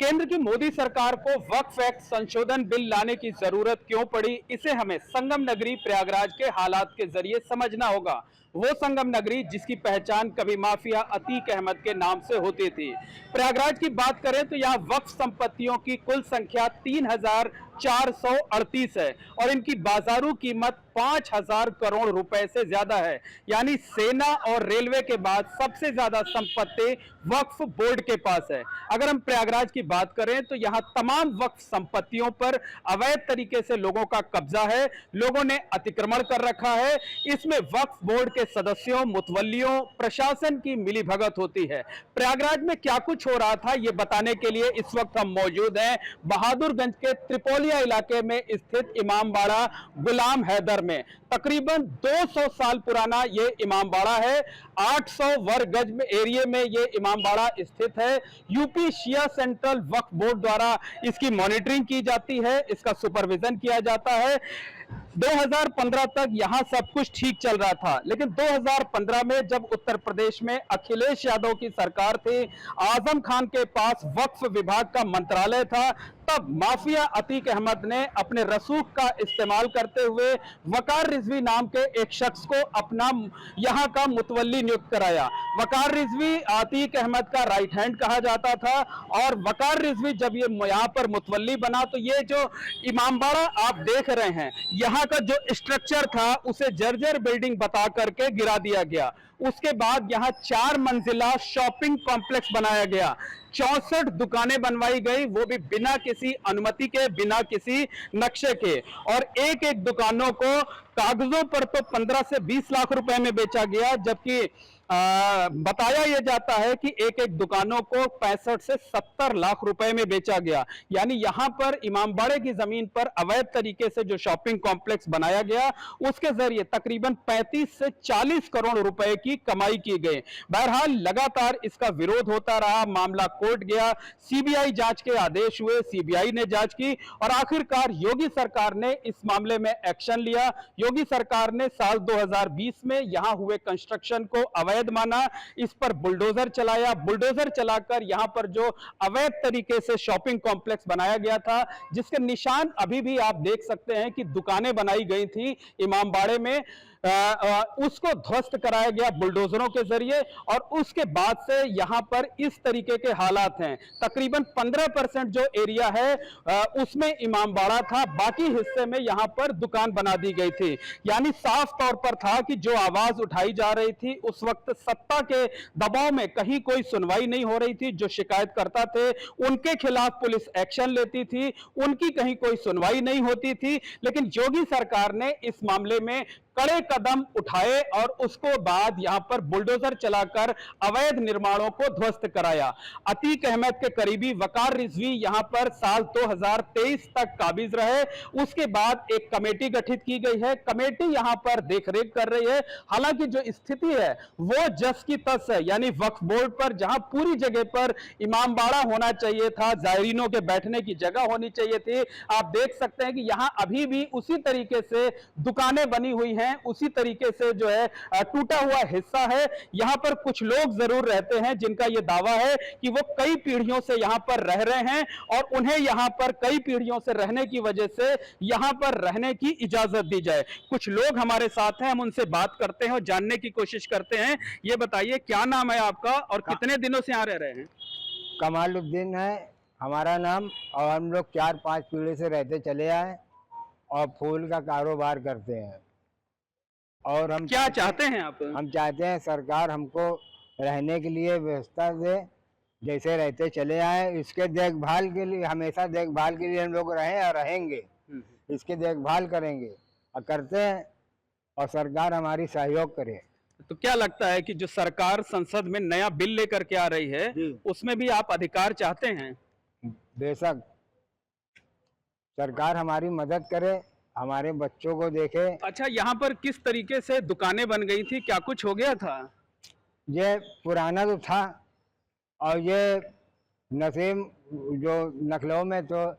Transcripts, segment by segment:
केंद्र की मोदी सरकार को वक्फ एक्ट संशोधन बिल लाने की जरूरत क्यों पड़ी, इसे हमें संगम नगरी प्रयागराज के हालात के जरिए समझना होगा। वो संगम नगरी जिसकी पहचान कभी माफिया अतीक अहमद के नाम से होती थी। प्रयागराज की बात करें तो यहाँ वक्फ संपत्तियों की कुल संख्या 3,438 है और इनकी बाजारू कीमत 5,000 करोड़ रुपए से ज्यादा है। यानी सेना और रेलवे के बाद सबसे ज्यादा संपत्ति वक्फ बोर्ड के पास है। अगर हम प्रयागराज की बात करें तो यहां तमाम वक्फ संपत्तियों पर अवैध तरीके से लोगों का कब्जा है, लोगों ने अतिक्रमण कर रखा है। इसमें वक्फ बोर्ड के सदस्यों, मुतवल्लियों, प्रशासन की मिलीभगत होती है। प्रयागराज में क्या कुछ हो रहा था ये बताने के लिए इस वक्त हम मौजूद हैं बहादुरगंज के त्रिपोलिया इलाके में स्थित इमामबाड़ा गुलाम हैदर में। तकरीबन 200 साल पुराना ये इमामबाड़ा है। 800 वर्ग गज में एरिया में ये इमामबाड़ा स्थित है। यूपी शिया सेंट्रल वक्फ बोर्ड द्वारा इसकी मॉनिटरिंग की जाती है, इसका सुपरविजन किया जाता है। 2015 तक यहां सब कुछ ठीक चल रहा था, लेकिन 2015 में जब उत्तर प्रदेश में अखिलेश यादव की सरकार थी, आजम खान के पास वक्फ विभाग का मंत्रालय था, तब माफिया अतीक अहमद ने अपने रसूख का इस्तेमाल करते हुए वकार रिजवी नाम के एक शख्स को अपना यहां का मुतवल्ली नियुक्त कराया। वकार रिजवी अतीक अहमद का राइट हैंड कहा जाता था और वकार रिजवी जब ये यहां पर मुतवल्ली बना तो ये जो इमामबाड़ा आप देख रहे हैं, यहां का जो स्ट्रक्चर था उसे जर्जर बिल्डिंग बता करके गिरा दिया गया। उसके बाद यहां 4 मंजिला शॉपिंग कॉम्प्लेक्स बनाया गया, 64 दुकानें बनवाई गई, वो भी बिना किसी अनुमति के, बिना किसी नक्शे के। और एक एक दुकानों को कागजों पर तो 15 से 20 लाख रुपए में बेचा गया, जबकि बताया यह जाता है कि एक एक दुकानों को 65 से 70 लाख रुपए में बेचा गया। यानी यहां पर इमामबाड़े की जमीन पर अवैध तरीके से जो शॉपिंग कॉम्प्लेक्स बनाया गया उसके जरिए तकरीबन 35 से 40 करोड़ रुपए की कमाई की गई। बहरहाल लगातार इसका विरोध होता रहा, मामला कोर्ट गया, सीबीआई जांच के आदेश हुए, सीबीआई ने जांच की और आखिरकार योगी सरकार ने इस मामले में एक्शन लिया। योगी सरकार ने साल 2020 में यहां हुए कंस्ट्रक्शन को अवैध माना, इस पर बुलडोजर चलाया, बुलडोजर चलाकर यहां पर जो अवैध तरीके से शॉपिंग कॉम्प्लेक्स बनाया गया था, जिसके निशान अभी भी आप देख सकते हैं कि दुकानें बनाई गई थी इमामबाड़े में, उसको ध्वस्त कराया गया बुलडोजरों के जरिए। और उसके बाद से यहां पर इस तरीके के हालात हैं। तकरीबन 15% जो एरिया है उसमें इमामबाड़ा था, बाकी हिस्से में यहां पर दुकान बना दी गई थी। यानी साफ तौर पर था कि जो आवाज उठाई जा रही थी उस वक्त सत्ता के दबाव में कहीं कोई सुनवाई नहीं हो रही थी। जो शिकायत करता थे उनके खिलाफ पुलिस एक्शन लेती थी, उनकी कहीं कोई सुनवाई नहीं होती थी। लेकिन योगी सरकार ने इस मामले में कड़े कदम उठाए और उसको बाद यहां पर बुलडोजर चलाकर अवैध निर्माणों को ध्वस्त कराया। अतीक अहमद के करीबी वकार रिजवी यहां पर साल 2023 तक काबिज रहे। उसके बाद एक कमेटी गठित की गई है, कमेटी यहां पर देखरेख कर रही है। हालांकि जो स्थिति है वो जस की तस है, यानी वक्फ बोर्ड पर जहां पूरी जगह पर इमामबाड़ा होना चाहिए था, जायरीनों के बैठने की जगह होनी चाहिए थी, आप देख सकते हैं कि यहां अभी भी उसी तरीके से दुकानें बनी हुई हैं, उसी तरीके से जो है टूटा हुआ हिस्सा है। यहां पर कुछ लोग जरूर रहते हैं जिनका यह दावा है कि वो कई पीढ़ियों से यहां पर रह रहे हैं और उन्हें यहां पर कई पीढ़ियों से रहने की वजह से यहां पर रहने की इजाजत दी जाए। कुछ लोग हमारे साथ हैं, हम उनसे बात करते हैं और जानने की कोशिश करते हैं। ये बताइए क्या नाम है आपका और कितने दिनों से यहां रह रहे हैं? कमालुद्दीन है हमारा नाम और हम लोग 4-5 पीढ़ी से रहते चले आए और फूल का कारोबार करते हैं। और हम क्या चाहते हैं आप? हम चाहते हैं सरकार हमको रहने के लिए व्यवस्था दे, जैसे रहते चले आए। इसके देखभाल के लिए, हमेशा देखभाल के लिए हम लोग रहे और रहेंगे, इसके देखभाल करेंगे और करते हैं और सरकार हमारी सहयोग करे। तो क्या लगता है कि जो सरकार संसद में नया बिल लेकर के आ रही है उसमें भी आप अधिकार चाहते हैं? बेशक सरकार हमारी मदद करे, हमारे बच्चों को देखे। अच्छा, यहाँ पर किस तरीके से दुकानें बन गई थी, क्या कुछ हो गया था? ये पुराना तो था और ये नसीम जो लखनऊ में तो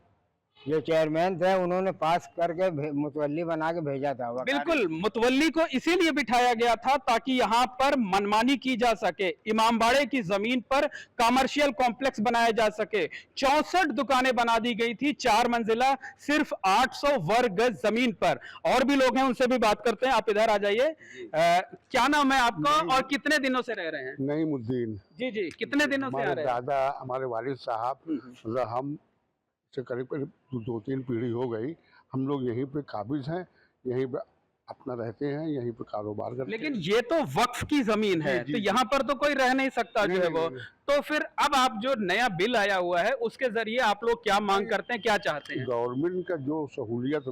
जो चेयरमैन थे उन्होंने पास करके मुतवल्ली बना के भेजा था। बिल्कुल, मुतवल्ली को इसीलिए बिठाया गया था ताकि यहाँ पर मनमानी की जा सके, इमामबाड़े की जमीन पर कमर्शियल कॉम्प्लेक्स बनाया जा सके। 64 दुकानें बना दी गई थी, 4 मंजिला, सिर्फ 800 वर्ग गज जमीन पर। और भी लोग हैं, उनसे भी बात करते हैं। आप इधर आ जाइए। क्या नाम है आपका और कितने दिनों से रह रहे हैं? नईमुद्दीन। जी जी, कितने दिनों से आ रहे हैं? दादा, हमारे वालिद साहब, मतलब हम से करीब 2-3 पीढ़ी हो गई। हम लोग यहीं पे काबिज हैं, यहीं पे अपना रहते हैं, यहीं पे कारोबार करते हैं। लेकिन ये तो वक्फ की जमीन है, तो यहाँ पर तो कोई रह नहीं सकता जो है वो। तो फिर अब आप जो नया बिल आया हुआ है उसके जरिए आप लोग क्या मांग करते हैं, क्या चाहते हैं? गवर्नमेंट का जो सहूलियत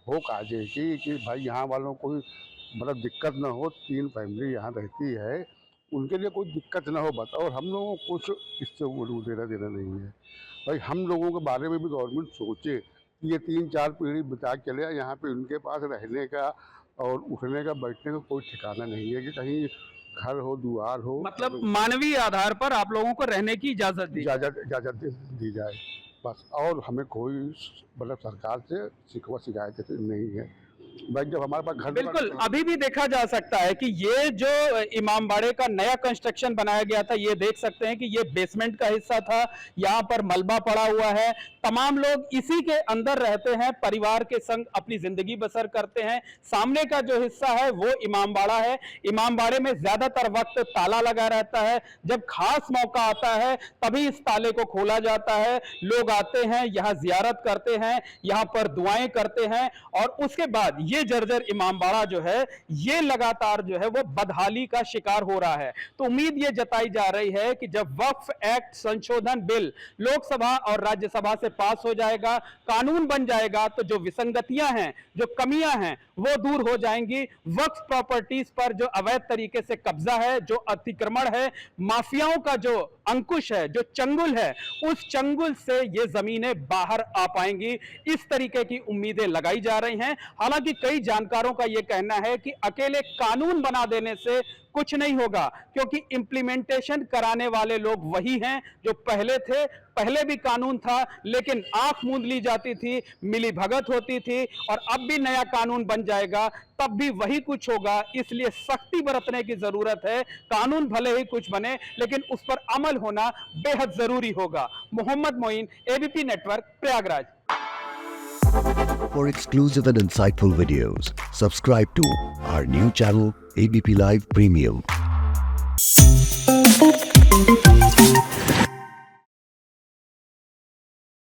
हो काजे की कि भाई यहाँ वालों को मतलब दिक्कत ना हो। 3 फैमिली यहाँ रहती है, उनके लिए कोई दिक्कत ना हो बस। और हम लोगों को कुछ इससे लेना देना नहीं है भाई। हम लोगों के बारे में भी गवर्नमेंट सोचे कि ये 3-4 पीढ़ी बचा के चले, यहाँ पे उनके पास रहने का और उठने का बैठने का कोई ठिकाना नहीं है कि कहीं घर हो, दुआर हो। मतलब मानवीय आधार पर आप लोगों को रहने की इजाजत इजाजत दी जाए बस। और हमें कोई मतलब सरकार से शिकवा शिकायत नहीं है भाई। जब हमारे पास घर, बिल्कुल, अभी भी देखा जा सकता है कि ये जो इमामबाड़े का नया कंस्ट्रक्शन बनाया गया था, ये देख सकते हैं कि ये बेसमेंट का हिस्सा था, यहाँ पर मलबा पड़ा हुआ है। तमाम लोग इसी के अंदर रहते हैं, परिवार के संग अपनी जिंदगी बसर करते हैं। सामने का जो हिस्सा है वो इमामबाड़ा है। इमामबाड़े में ज्यादातर वक्त ताला लगा रहता है, जब खास मौका आता है तभी इस ताले को खोला जाता है। लोग आते हैं, यहाँ जियारत करते हैं, यहाँ पर दुआएं करते हैं और उसके बाद ये जर्जर इमामबाड़ा जो है ये लगातार जो है वो बदहाली का शिकार हो रहा है। तो उम्मीद ये जताई जा रही है कि जब वक्फ एक्ट संशोधन बिल लोकसभा और राज्यसभा से पास हो जाएगा, कानून बन जाएगा, तो जो विसंगतियां हैं, जो कमियां हैं वो दूर हो जाएंगी। वक्फ प्रॉपर्टीज पर जो अवैध तरीके से कब्जा है, जो अतिक्रमण है, माफियाओं का जो अंकुश है, जो चंगुल है, उस चंगुल से ये जमीनें बाहर आ पाएंगी, इस तरीके की उम्मीदें लगाई जा रही हैं। हालांकि कई जानकारों का यह कहना है कि अकेले कानून बना देने से कुछ नहीं होगा, क्योंकि इंप्लीमेंटेशन कराने वाले लोग वही हैं जो पहले थे। पहले भी कानून था लेकिन आंख मूंद ली जाती थी, मिली भगत होती थी, और अब भी नया कानून बन जाएगा तब भी वही कुछ होगा। इसलिए सख्ती बरतने की जरूरत है। कानून भले ही कुछ बने लेकिन उस पर अमल होना बेहद जरूरी होगा। Mohammad Moin, ABP network, Prayagraj. For exclusive and insightful videos, subscribe to our new channel ABP Live Premium.